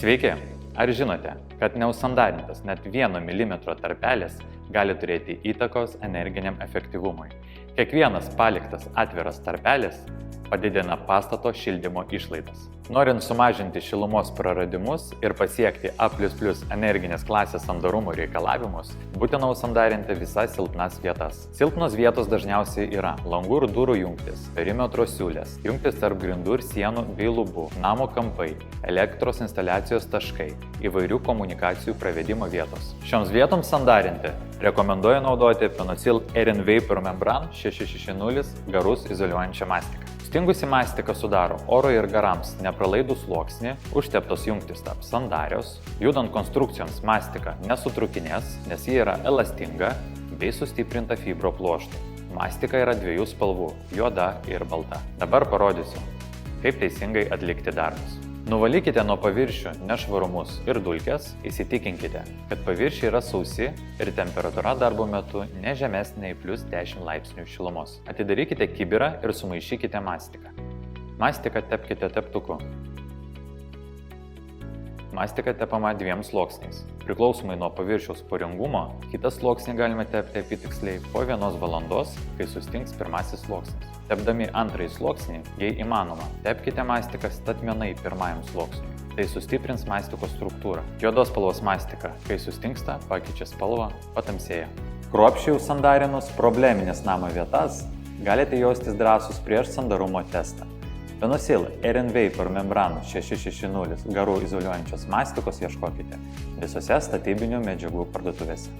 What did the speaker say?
Sveiki! Ar žinote, kad neužsandarintas net 1 mm tarpelis gali turėti įtakos energiniam efektyvumui? Kiekvienas paliktas atviras tarpelis padidina pastato šildymo išlaidas. Norint sumažinti šilumos praradimus ir pasiekti A++ energinės klasės sandarumo reikalavimus, būtina užsandarinti visas silpnas vietas. Silpnos vietos dažniausiai yra langų ir durų jungtis, perimetro siūlės, jungtis tarp grindų ir sienų bei lubų, namo kampai, elektros instaliacijos taškai, įvairių komunikacijų pravedimo vietos. Šioms vietoms sandarinti rekomenduoju naudoti Penosil Air & Vapor Membran 660 garus izoliuojančią mastiką. Stingusi mastika sudaro oro ir garams nepralaidų sluoksnį, užteptos jungtys tarp sandarios, judant konstrukcijoms mastika nesutrukinės, nes ji yra elastinga bei sustiprinta fibro pluoštų. Mastika yra 2 spalvų – juoda ir balta. Dabar parodysiu, kaip teisingai atlikti darbus. Nuvalykite nuo paviršių nešvarumus ir dulkes, įsitikinkite, kad paviršiai yra sausi ir temperatūra darbo metu ne žemesnė nei +10 laipsnių šilumos. Atidarykite kibirą ir sumaišykite mastiką. Mastiką tepkite teptuku. Mastika tepama 2 sluoksniais. Priklausomai nuo paviršiaus poringumo, kitą sluoksnį galime tepti apytiksliai po 1 valandos, kai sustings pirmasis sluoksnis. Tepdami antrąjį sluoksnį, jei įmanoma, tepkite mastiką statmenai pirmajam sluoksniui. Tai sustiprins mastikos struktūrą. Juodos spalvos mastika, kai sustingsta, pakeičia spalvą, patamsėja. Kruopščiai užsandarinus probleminės namo vietas, galite jaustis drąsūs prieš sandarumo testą. Penosil Air & Vapor Membran 660 garų izoliuojančios mastikos ieškokite visose statybinių medžiagų parduotuvėse.